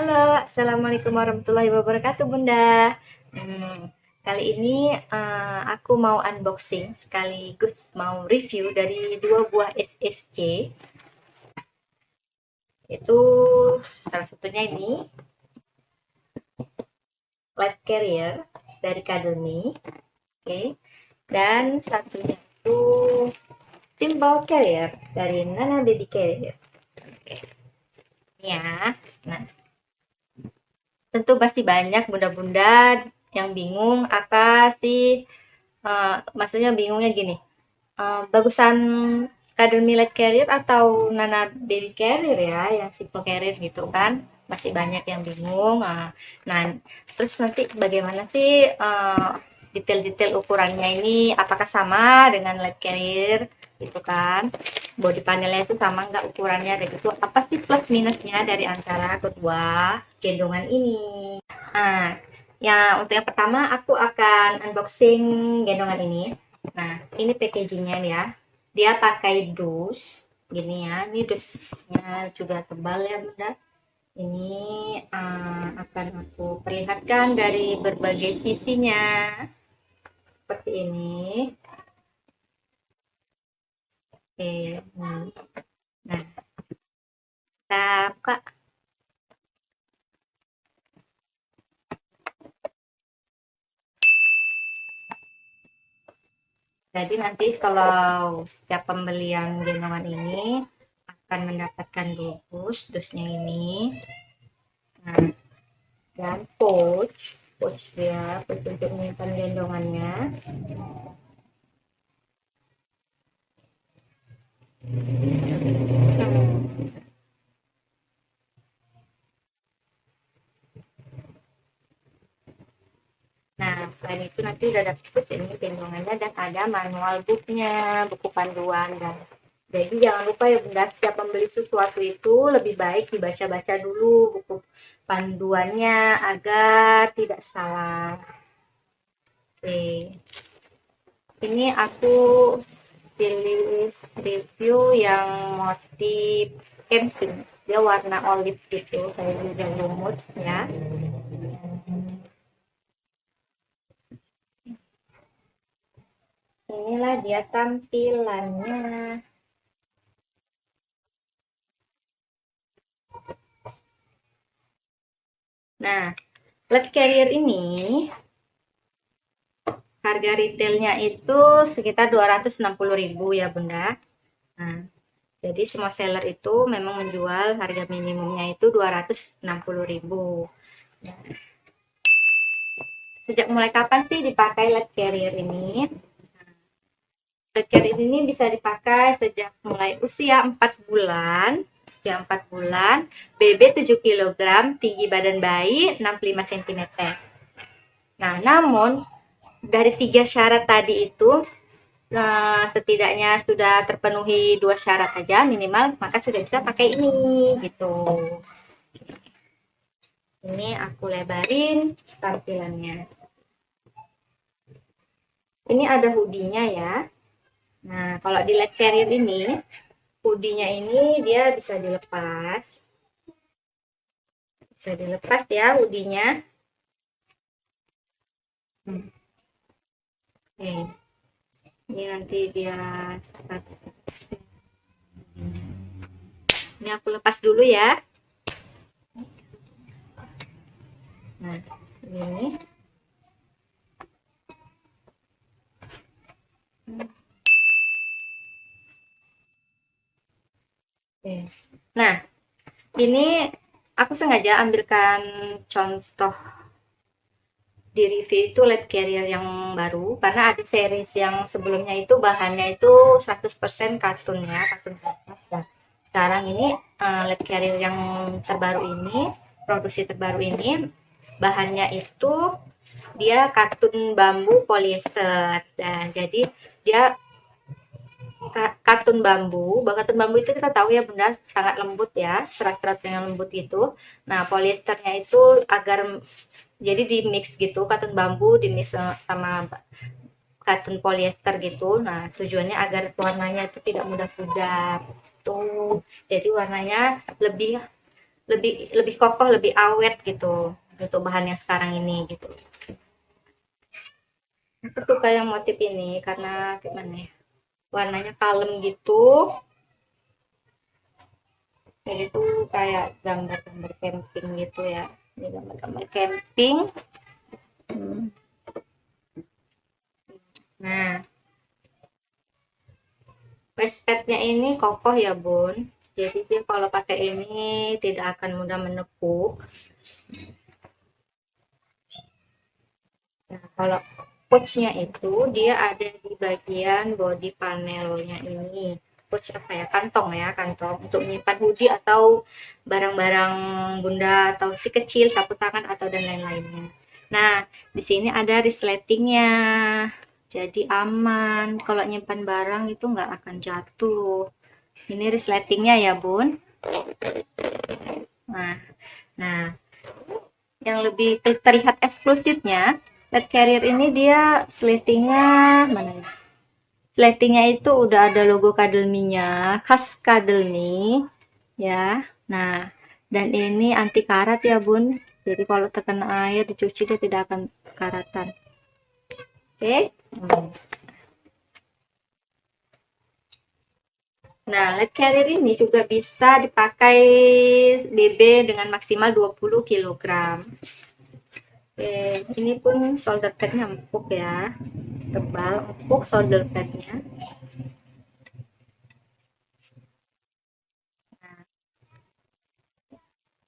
Halo, Assalamualaikum warahmatullahi wabarakatuh, Bunda. Kali ini aku mau unboxing sekaligus mau review dari dua buah SSC. Itu salah satunya ini Light Carrier dari Kademi, oke. Dan satunya itu Timbal Carrier dari Nana Baby Carrier. Oke. Ya. Nah, tentu pasti banyak bunda-bunda yang bingung apa sih. Maksudnya bingungnya gini, bagusan kader millet carrier atau nana baby carrier ya, yang simple carrier gitu kan, masih banyak yang bingung. Nah, terus nanti bagaimana sih detail-detail ukurannya ini, apakah sama dengan light carrier gitu kan, body panelnya itu sama nggak ukurannya, dan itu apa sih plus minusnya dari antara kedua gendongan ini. Nah, ya untuk yang pertama aku akan unboxing gendongan ini. Nah, ini packagingnya ya. Dia pakai dus, gini ya. Ini dusnya juga tebal ya, Bunda. Ini akan aku perlihatkan dari berbagai sisinya. Seperti ini. Oke. Nah, kita buka. Jadi nanti kalau setiap pembelian gendongan ini akan mendapatkan dusnya ini. Nah, dan pouch dia, pouch untuk menyimpan gendongannya. Nah, selain itu nanti udah dapet pouch ini gendongannya, dan ada manual booknya, buku panduan. Dan jadi jangan lupa ya Bunda, setiap membeli sesuatu itu lebih baik dibaca-baca dulu buku panduannya agar tidak salah. Oke, ini aku pilih review yang motif camping, dia warna olive gitu, saya juga lumut ya. Inilah dia tampilannya. Nah, light carrier ini harga retailnya itu sekitar 260.000 ya Bunda. Nah, jadi semua seller itu memang menjual harga minimumnya itu 260.000. Nah, sejak mulai kapan sih dipakai light carrier ini? Light carrier ini bisa dipakai sejak mulai usia 4 bulan. Usia 4 bulan, BB 7 kg, tinggi badan bayi 65 cm. Nah, namun dari 3 syarat tadi itu, setidaknya sudah terpenuhi 2 syarat aja minimal, maka sudah bisa pakai ini gitu. Ini aku lebarin tampilannya. Ini ada hoodie-nya ya. Nah, kalau di light carrier ini, hoodie-nya ini dia bisa dilepas. Bisa dilepas ya hoodie-nya. Oke. Ini nanti dia, ini aku lepas dulu ya. Nah, ini. Oke. Nah, ini aku sengaja ambilkan contoh di review itu light carrier yang baru, karena ada series yang sebelumnya itu bahannya itu 100% katun ya, katun kertas. Nah, sekarang ini light carrier yang terbaru ini, produksi terbaru ini, bahannya itu dia katun bambu polyester. Dan jadi dia katun bambu. Katun bambu itu kita tahu ya Bunda, sangat lembut ya, serat-serat yang lembut itu. Nah, polyesternya itu agar jadi di mix gitu, katun bambu di mix sama katun polyester gitu. Nah, tujuannya agar warnanya itu tidak mudah pudar tuh, jadi warnanya lebih lebih lebih kokoh, lebih awet gitu untuk bahan yang sekarang ini gitu. Aku suka yang motif ini karena gimana ya, warnanya kalem gitu. Jadi tuh kayak gambar-gambar camping gitu ya. Ini gambar-gambar camping. Hmm. Nah, waistpadnya ini kokoh ya bun. Jadi dia kalau pakai ini tidak akan mudah menepuk. Nah, kalau pouchnya itu dia ada di bagian body panelnya ini. Pouch apa ya? Kantong ya, kantong untuk menyimpan hoodie atau barang-barang bunda atau si kecil, sapu tangan atau dan lain-lainnya. Nah, di sini ada resletingnya. Jadi aman. Kalau nyimpan barang itu nggak akan jatuh. Ini resletingnya ya, Bun. Nah, nah, yang lebih terlihat eksklusifnya, Led Carrier ini dia sletingnya mana ya? Sletingnya itu udah ada logo Kadelminya, khas Kadelmi, ya. Nah, dan ini anti karat ya bun. Jadi kalau terkena air dicuci dia tidak akan karatan. Oke. Okay? Nah, Led Carrier ini juga bisa dipakai BB dengan maksimal 20 kg. Oke, ini pun solder padnya empuk ya, tebal, empuk solder padnya. Nah,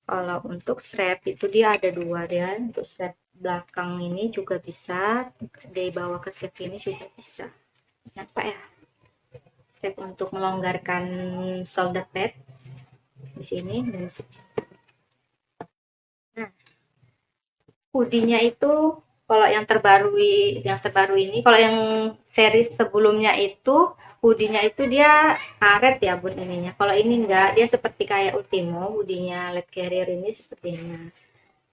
kalau untuk strap itu dia ada dua ya, untuk strap belakang ini juga bisa, dari bawah ke kaki ini juga bisa. Apa ya? Strap untuk melonggarkan solder pad di sini dan nah, hoodie-nya itu kalau yang terbaru ini, kalau yang seri sebelumnya itu hoodie-nya itu dia karet ya bun ininya. Kalau ini enggak, dia seperti kayak Ultimo, hoodie-nya Led Carrier ini sepertinya.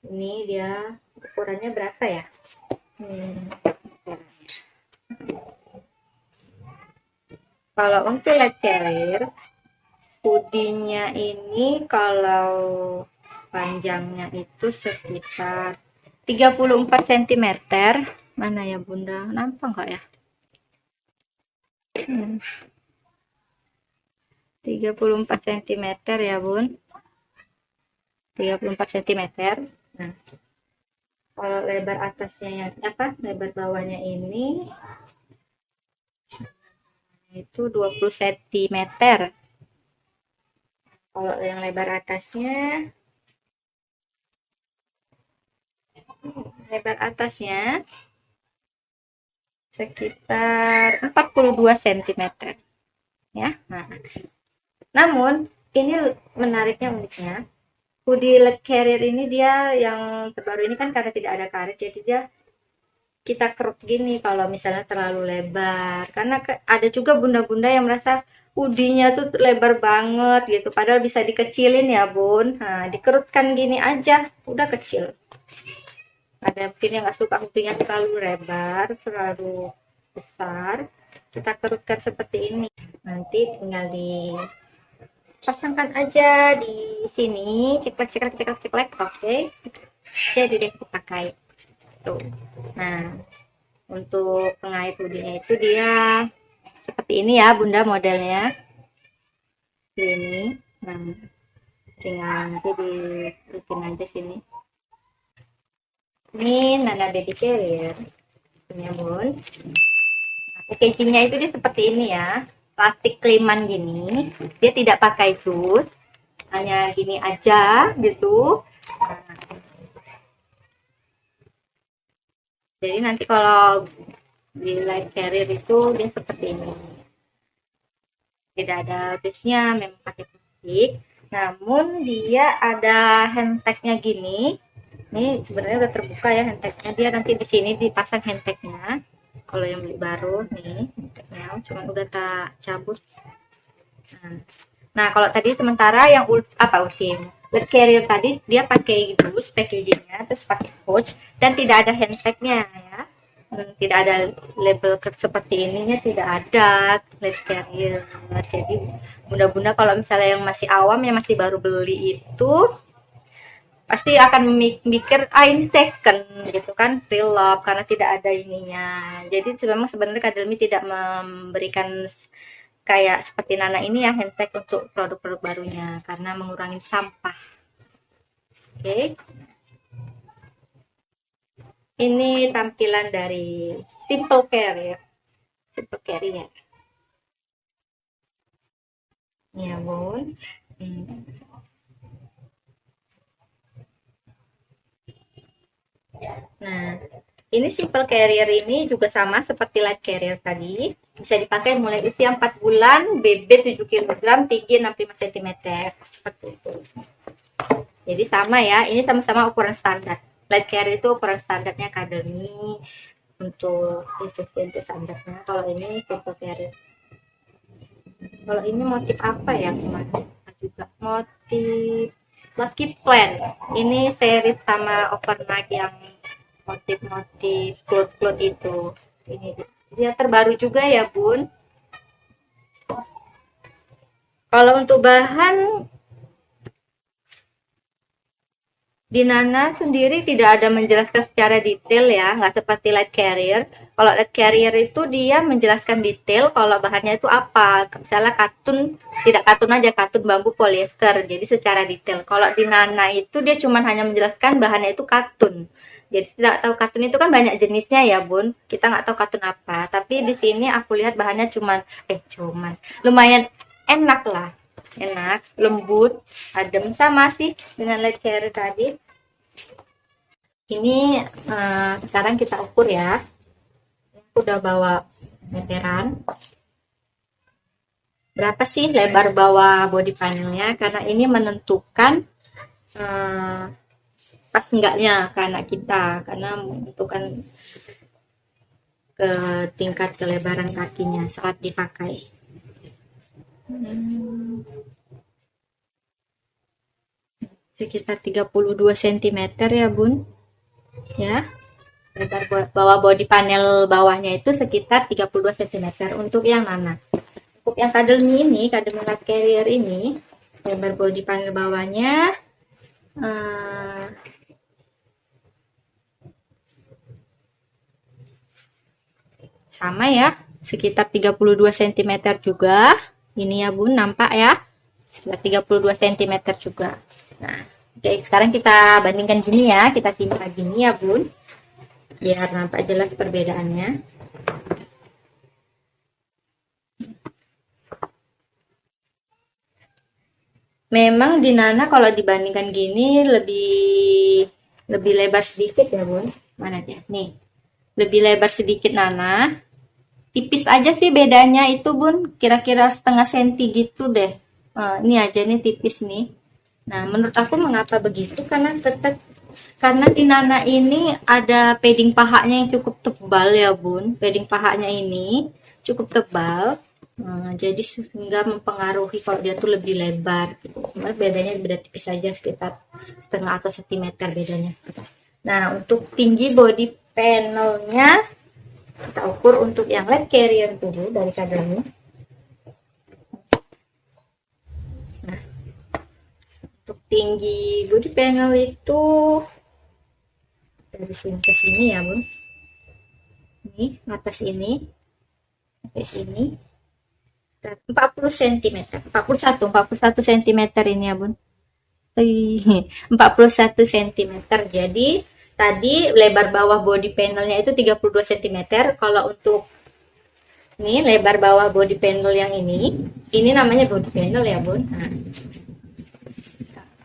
Ini dia ukurannya berapa ya? Kalau untuk Led Carrier, hoodie-nya ini kalau panjangnya itu sekitar 34 cm. Mana ya bunda, nampak nggak ya? 34 cm ya bun, 34 cm. Nah, kalau lebar atasnya yang apa, lebar bawahnya ini itu 20 cm. Kalau yang lebar atasnya sekitar 42 cm ya. Nah, namun ini menariknya, uniknya hoodie Led Carrier ini dia yang terbaru ini kan karena tidak ada karet, jadi dia kita keruk gini kalau misalnya terlalu lebar, karena ada juga bunda-bunda yang merasa hoodie-nya tuh lebar banget gitu, padahal bisa dikecilin ya bun. Nah, dikerutkan gini aja udah kecil. Ada mungkin yang nggak suka hoodie-nya terlalu lebar, terlalu besar, kita kerutkan seperti ini, nanti tinggal dipasangkan aja di sini, ceklek ceklek ceklek ceklek. Oke, jadi deh dipakai tuh. Nah, untuk pengait hoodie-nya itu dia seperti ini ya bunda modelnya ini. Nah, tinggal nanti dibikin aja sini. Ini Nana Baby Carrier ya bun. Nah, packagingnya itu dia seperti ini ya, plastik kliman gini, dia tidak pakai jus, hanya gini aja gitu. Nah, jadi nanti kalau di Led Carrier itu dia seperti ini, tidak ada busnya, memang pakai plastik, namun dia ada handtagnya gini. Ini sebenarnya udah terbuka ya handtagnya, dia nanti di sini dipasang handtagnya. Kalau yang beli baru nih handtagnya cuman udah tak cabut. Nah, kalau tadi sementara yang Ultim Led Carrier tadi dia pakai dus packagingnya, terus pakai pouch dan tidak ada handtagnya ya. Tidak ada label seperti ininya, tidak ada Led Carrier. Jadi bunda-bunda kalau misalnya yang masih awam, yang masih baru beli itu pasti akan mikir ini second gitu kan, pre-love, karena tidak ada ininya. Jadi memang sebenarnya Kademi tidak memberikan kayak seperti Nana ini ya handtag untuk produk-produk barunya karena mengurangi sampah. Oke. Ini tampilan dari Simple Carrier. Simple Carrier. Ya, Bun. Nah, ini Simple Carrier ini juga sama seperti Light Carrier tadi. Bisa dipakai mulai usia 4 bulan, BB 7 kg, tinggi 65 cm. Seperti itu. Jadi sama ya, ini sama-sama ukuran standar. Light Carrier itu ukuran standarnya Kademi untuk resistance standarnya. Kalau ini Simple Carrier. Kalau ini motif apa ya kemarin? Juga motif Lucky Plan. Ini series sama overnight yang motif-motif cloth itu. Ini dia terbaru juga ya, Bun. Kalau untuk bahan di Nana sendiri tidak ada menjelaskan secara detail ya, nggak seperti Light Carrier. Kalau Light Carrier itu dia menjelaskan detail kalau bahannya itu apa. Misalnya katun, tidak katun aja, katun bambu polyester. Jadi secara detail. Kalau di Nana itu dia cuma hanya menjelaskan bahannya itu katun. Jadi tidak tahu katun itu kan banyak jenisnya ya, Bun. Kita nggak tahu katun apa. Tapi di sini aku lihat bahannya cuman lumayan enak lah. Enak, lembut, adem, sama sih dengan Light Carrier tadi. Ini sekarang kita ukur ya. Aku udah bawa meteran. Berapa sih lebar bawah body panelnya? Karena ini menentukan pas enggaknya ke anak kita, karena menentukan ke tingkat kelebaran kakinya saat dipakai. Sekitar 32 cm ya, Bun. Ya. Lebar bawah body panel bawahnya itu sekitar 32 cm untuk yang Nana. Untuk yang Kademi ini, Kademi Light Carrier ini, lebar body panel bawahnya sama ya, sekitar 32 cm juga. Ini ya, Bun, nampak ya, sekitar 32 cm juga. Nah, oke, sekarang kita bandingkan gini ya, kita simpan gini ya, Bun, biar nampak jelas perbedaannya. Memang di Nana kalau dibandingkan gini lebih lebar sedikit ya, Bun. Mana dia? Nih, lebih lebar sedikit Nana. Tipis aja sih bedanya itu, Bun, kira-kira setengah senti gitu deh. Ini aja nih tipis nih. Nah, menurut aku mengapa begitu? Karena di Nana ini ada padding pahanya yang cukup tebal ya, Bun. Padding pahanya ini cukup tebal. Jadi sehingga mempengaruhi kalau dia tuh lebih lebar. Cuma bedanya beda tipis saja, sekitar setengah atau sentimeter bedanya. Nah, untuk tinggi body panelnya kita ukur untuk yang Light Carrier dulu dari Kademi. Nah, untuk tinggi body panel itu dari sini ke sini ya, Bun. Ini atas ini sampai sini 40 cm, 41 cm ini ya, Bun. 41 cm. Jadi tadi lebar bawah body panelnya itu 32 cm. Kalau untuk ini lebar bawah body panel yang ini namanya body panel ya, Bun. Nah,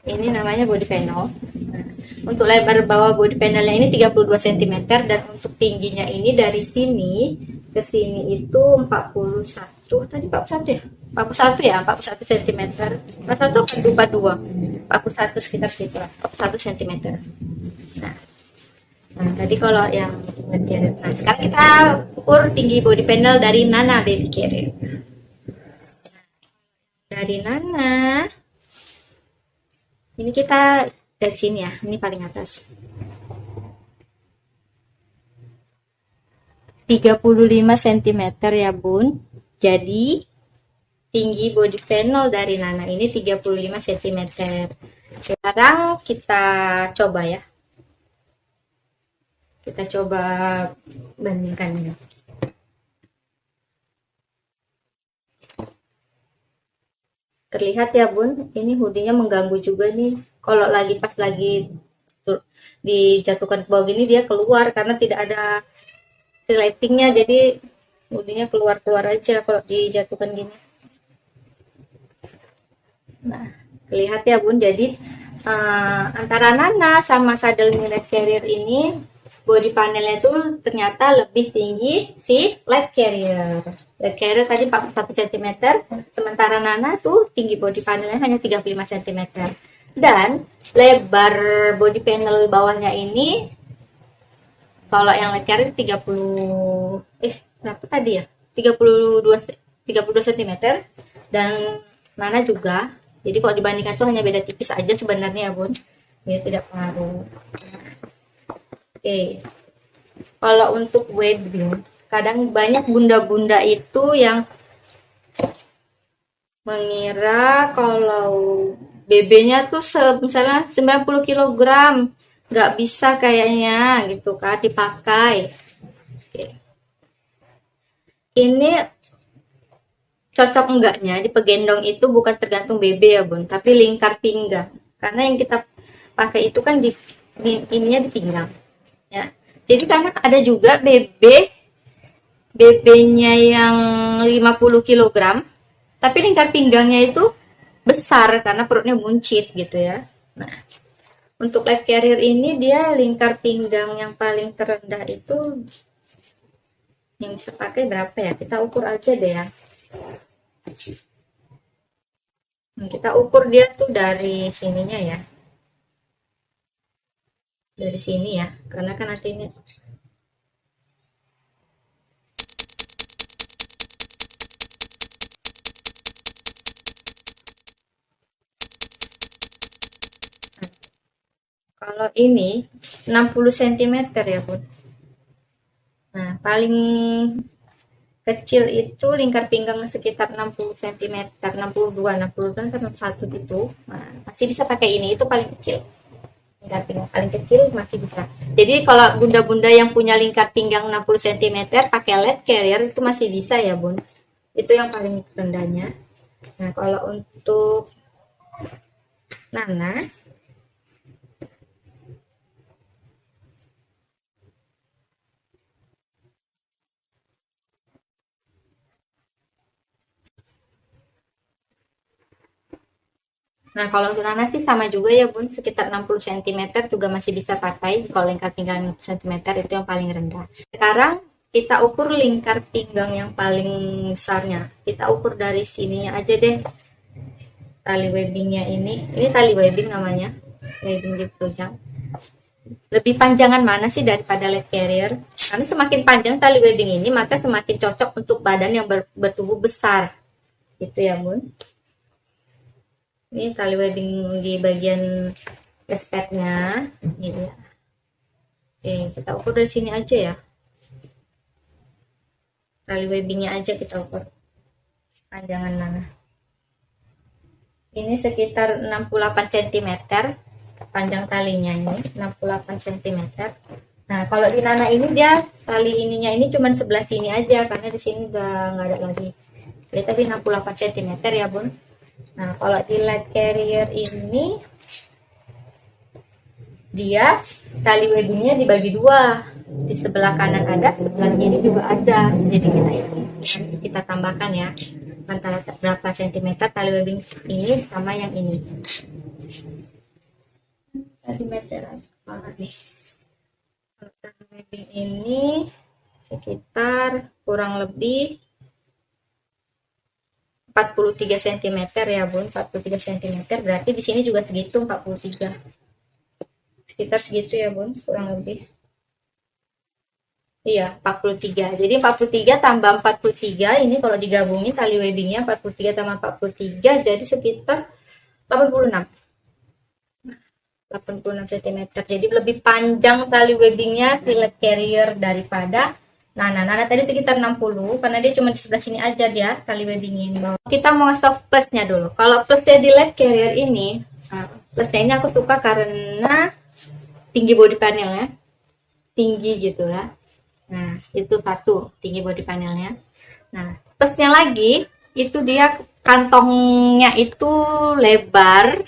ini namanya body panel. Nah, untuk lebar bawah body panelnya ini 32 cm, dan untuk tingginya ini dari sini ke sini itu 41 tadi, 41 ya? 41 cm. 41 atau 42? 41 sekitar segitu lah, 41 cm. Nah, tadi kalau yang Carrier. Nah, sekarang kita ukur tinggi body panel dari Nana Baby Carrier. Dari Nana, ini kita dari sini ya, ini paling atas. 35 cm ya, Bun. Jadi tinggi body panel dari Nana ini 35 cm. Sekarang kita coba ya. Kita coba bandingkan ini. Terlihat ya bun, ini hoodie-nya mengganggu juga nih. Kalau pas lagi dijatuhkan ke bawah gini dia keluar karena tidak ada lightingnya, jadi hoodie-nya keluar aja kalau dijatuhkan gini. Nah, terlihat ya bun, jadi antara Nana sama saddle light carrier ini body panelnya itu ternyata lebih tinggi si light carrier. Light carrier tadi 41 cm, sementara Nana tuh tinggi body panelnya hanya 35 cm. Dan lebar body panel bawahnya ini kalau yang light carrier 30 berapa tadi ya? 32 cm dan Nana juga. Jadi kalau dibandingkan tuh hanya beda tipis aja sebenarnya ya bun. Ini tidak pengaruh. Oke. Kalau untuk webbing, kadang banyak bunda-bunda itu yang mengira kalau BB-nya tuh misalnya 90 kg, nggak bisa kayaknya gitu kan dipakai. Oke. Ini cocok enggaknya di pegendong itu bukan tergantung BB ya bun, tapi lingkar pinggang. Karena yang kita pakai itu kan ininya di pinggang ya. Jadi karena ada juga BB-nya yang 50 kg, tapi lingkar pinggangnya itu besar karena perutnya buncit gitu ya. Nah, untuk light carrier ini dia lingkar pinggang yang paling terendah itu yang bisa pakai berapa ya? Kita ukur aja deh ya. Kita ukur dia tuh dari sininya ya, dari sini ya, karena kan nanti ini kalau ini 60 cm ya bun. Nah paling kecil itu lingkar pinggang sekitar 60 cm, 62 kan 1 gitu. Nah, masih bisa pakai ini, itu paling kecil. Lingkar pinggang paling kecil masih bisa. Jadi kalau bunda-bunda yang punya lingkar pinggang 60 cm pakai light carrier itu masih bisa ya bun. Itu yang paling rendahnya. Nah kalau untuk Nana, nah kalau untuk Nana sih sama juga ya bun, sekitar 60 cm juga masih bisa pakai. Kalau lingkar pinggang 60 cm itu yang paling rendah. Sekarang kita ukur lingkar pinggang yang paling besarnya. Kita ukur dari sininya aja deh. Tali webbingnya ini tali webbing namanya, webbing di pinggang. Lebih panjangan mana sih daripada light carrier? Karena semakin panjang tali webbing ini maka semakin cocok untuk badan yang bertubuh besar. Gitu ya bun. Ini tali webbing di bagian breastpadnya gitu ya. Oke, kita ukur dari sini aja ya. Tali webbingnya aja kita ukur panjangan mana. Ini sekitar 68 cm panjang talinya, ini 68 cm. Nah kalau di Nana ini dia tali ininya ini cuma sebelah sini aja karena di sini udah nggak ada lagi. Jadi tadi 68 cm ya bun. Nah kalau di light carrier ini dia tali webbingnya dibagi dua, di sebelah kanan ada, sebelah kiri juga ada. Jadi kita tambahkan ya antara berapa sentimeter tali webbing ini sama yang ini. Tadi meteran mana nih? Tali webbing ini sekitar kurang lebih 43 cm ya bun, 43 cm berarti di sini juga segitu 43, sekitar segitu ya bun, kurang lebih. Iya 43, jadi 43 tambah 43 ini kalau digabungin tali webbingnya 43 tambah 43 jadi sekitar 86 cm. Jadi lebih panjang tali webbingnya si light carrier daripada Nana tadi sekitar 60 karena dia cuma di sebelah sini aja dia tali webbingin bawah. Kita mau ngasih plusnya dulu. Kalau plusnya di light carrier ini, Plusnya ini aku suka karena tinggi body panelnya, tinggi gitu ya. Nah, itu satu, tinggi body panelnya. Nah, plusnya lagi itu dia kantongnya itu lebar.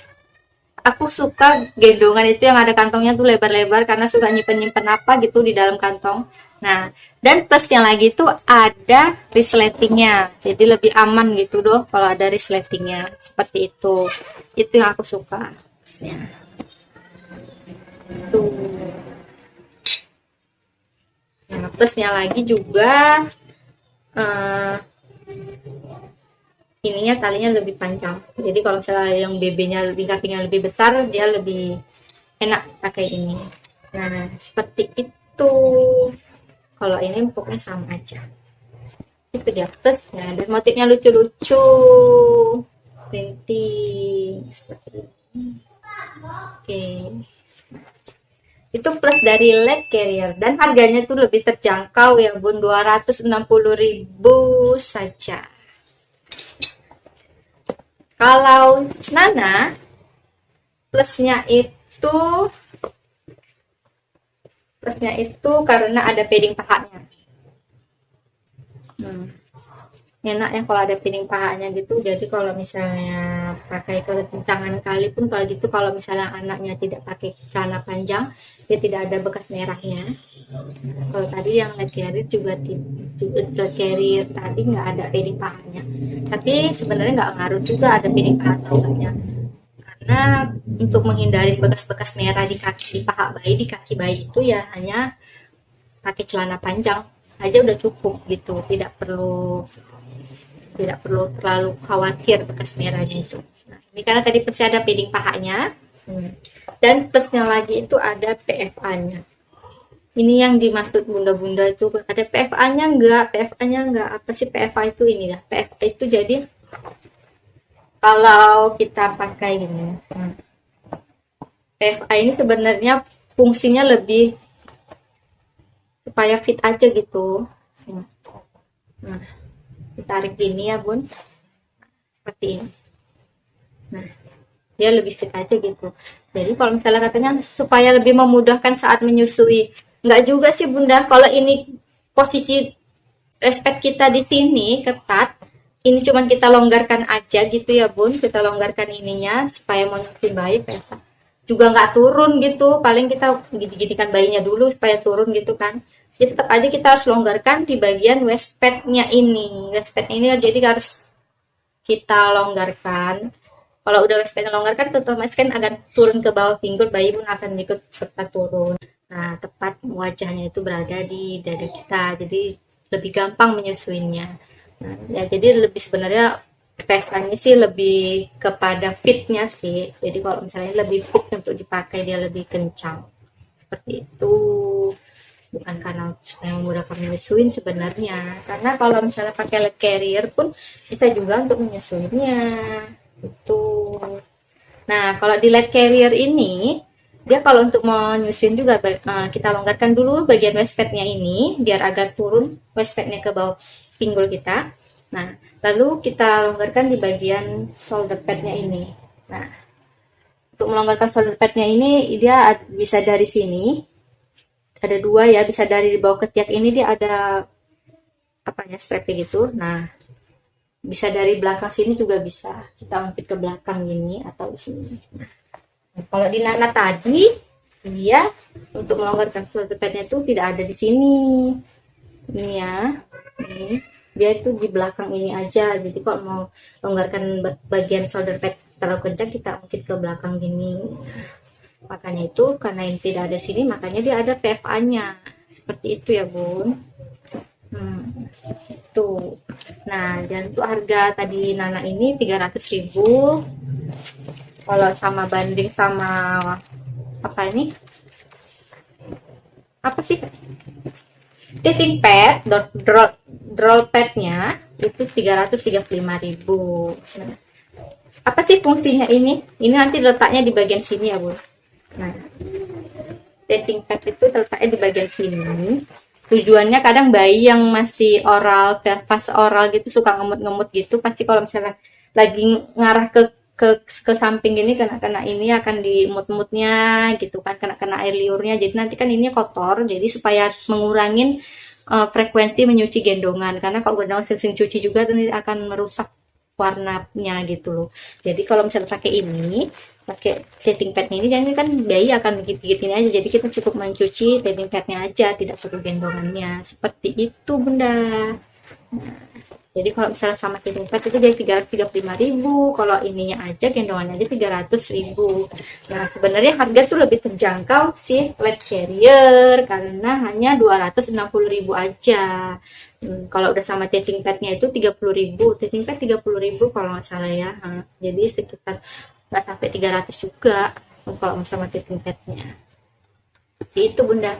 Aku suka gendongan itu yang ada kantongnya tuh lebar-lebar karena suka nyimpen-nyimpen apa gitu di dalam kantong. Nah, dan plusnya lagi tuh ada resletingnya, jadi lebih aman gitu doh kalau ada resletingnya seperti itu. Itu yang aku suka. Ya, tuh. Nah, plusnya lagi juga eh, ininya talinya lebih panjang. Jadi kalau misalnya yang BB-nya lebih kakinya lebih besar, dia lebih enak pakai ini. Nah, seperti itu. Kalau ini pokoknya sama aja. Itu dia plusnya. Dan motifnya lucu-lucu. Printing. Seperti ini. Oke. Itu plus dari leg carrier. Dan harganya tuh lebih terjangkau ya bun. 260.000 saja. Kalau Nana plusnya itu karena ada padding pahanya. Enak ya kalau ada padding pahanya gitu. Jadi kalau misalnya pakai kekencangan kali pun kalau gitu, kalau misalnya anaknya tidak pakai celana panjang, dia tidak ada bekas merahnya. Kalau tadi yang leg carrier juga leg carrier tadi nggak ada padding pahanya. Tapi sebenarnya nggak ngaruh juga ada padding paha atau enggaknya. Karena untuk menghindari bekas-bekas merah di kaki, di paha bayi, di kaki bayi itu ya hanya pakai celana panjang aja udah cukup gitu, tidak perlu terlalu khawatir bekas merahnya itu. Nah, ini karena tadi pasti ada padding pahanya. Dan plusnya lagi itu ada PFA-nya. Ini yang dimaksud bunda-bunda itu ada PFA-nya enggak, apa sih PFA itu? Ini dah PFA itu. Jadi kalau kita pakai ini, PFA ini sebenarnya fungsinya lebih supaya fit aja gitu. Nah, ditarik gini ya bun, seperti ini. Nah, dia lebih fit aja gitu. Jadi kalau misalnya katanya supaya lebih memudahkan saat menyusui, enggak juga sih bunda. Kalau ini posisi respect kita di sini ketat, ini cuman kita longgarkan aja gitu ya bun, kita longgarkan ininya supaya mau nyusuin bayi juga nggak turun gitu, paling kita gini-ginikan bayinya dulu supaya turun gitu kan. Jadi tetap aja kita harus longgarkan di bagian waistband-nya ini. Waistband ini jadi harus kita longgarkan. Kalau udah waistband longgarkan, otomatis kan akan turun ke bawah pinggul, bayi pun akan ikut serta turun. Nah, tepat wajahnya itu berada di dada kita, jadi lebih gampang menyusuinnya. Nah, ya jadi lebih sebenarnya PFA-nya sih lebih kepada fitnya sih. Jadi kalau misalnya lebih fit untuk dipakai, dia lebih kencang. Seperti itu. Bukan karena yang memudahkan menyusuin sebenarnya. Karena kalau misalnya pakai leg carrier pun bisa juga untuk menyusuinnya. Itu. Nah, kalau di leg carrier ini, dia kalau untuk menyusun juga kita longgarkan dulu bagian waistband-nya ini biar agak turun waistband-nya ke bawah pinggul kita. Nah, lalu kita longgarkan di bagian shoulder pad-nya ini. Nah, untuk melonggarkan shoulder pad-nya ini dia bisa dari sini. Ada dua ya, bisa dari di bawah ketiak ini dia ada apanya strapnya gitu. Nah, bisa dari belakang sini juga bisa. Kita ungkit ke belakang gini atau di sini. Nah, kalau di Nana tadi dia untuk melonggarkan shoulder pad-nya itu tidak ada di sini. Ini ya. Ini dia itu di belakang ini aja. Jadi kalau mau longgarkan bagian shoulder pad terlalu kencang, kita ungkit ke belakang gini. Makanya itu karena ini tidak ada sini, makanya dia ada PFA-nya. Seperti itu ya bun. Tuh. Nah, dan untuk harga tadi Nana ini 300.000. Kalau sama banding sama apa ini? Apa sih? Knitting pad, draw pad-nya itu 335.000. Nah, apa sih fungsinya ini? Ini nanti letaknya di bagian sini ya, Bu. Nah, knitting pad itu terletaknya di bagian sini. Tujuannya kadang bayi yang masih oral, fase oral gitu suka ngemut-ngemut gitu, pasti kalau misalnya lagi ngarah ke ke samping ini kena ini akan di mut-mutnya gitu kan, kena air liurnya, jadi nanti kan ini kotor, jadi supaya mengurangin frekuensi menyuci gendongan, karena kalau gendongan sering cuci juga nanti akan merusak warnanya gitu loh. Jadi kalau misalnya pakai tetting padnya ini, jadi kan bayi akan gigit-gigitin aja, jadi kita cukup mencuci tetting padnya aja, tidak perlu gendongannya, seperti itu bunda. Jadi kalau misalnya sama tetting pad itu dia 335.000, kalau ininya aja gendongannya aja 300.000. Nah sebenarnya harga tuh lebih terjangkau sih Led Carrier, karena hanya 260.000 aja. Kalau udah sama tetting padnya itu 30.000, tetting pad 30.000 kalau nggak salah ya. Jadi sekitar nggak sampai 300 juga kalau sama tetting padnya. Itu bunda.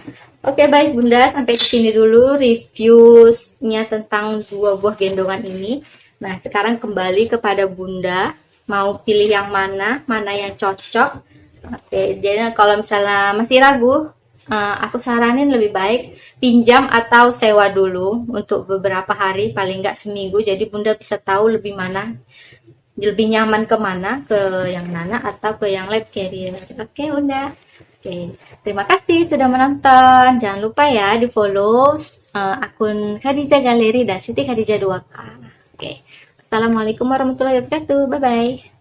Oke baik bunda, sampai sini dulu reviewnya tentang dua buah gendongan ini. Nah sekarang kembali kepada bunda, mau pilih yang mana yang cocok. Oke, jadi kalau misalnya masih ragu, aku saranin lebih baik pinjam atau sewa dulu untuk beberapa hari, paling nggak seminggu, jadi bunda bisa tahu lebih nyaman kemana, ke yang Nana atau ke yang Led Carrier. Oke bunda. Oke, terima kasih sudah menonton. Jangan lupa ya di follow akun Khadijah Galeri dan Siti Khadijah 2K. Oke, assalamualaikum warahmatullahi wabarakatuh. Bye bye.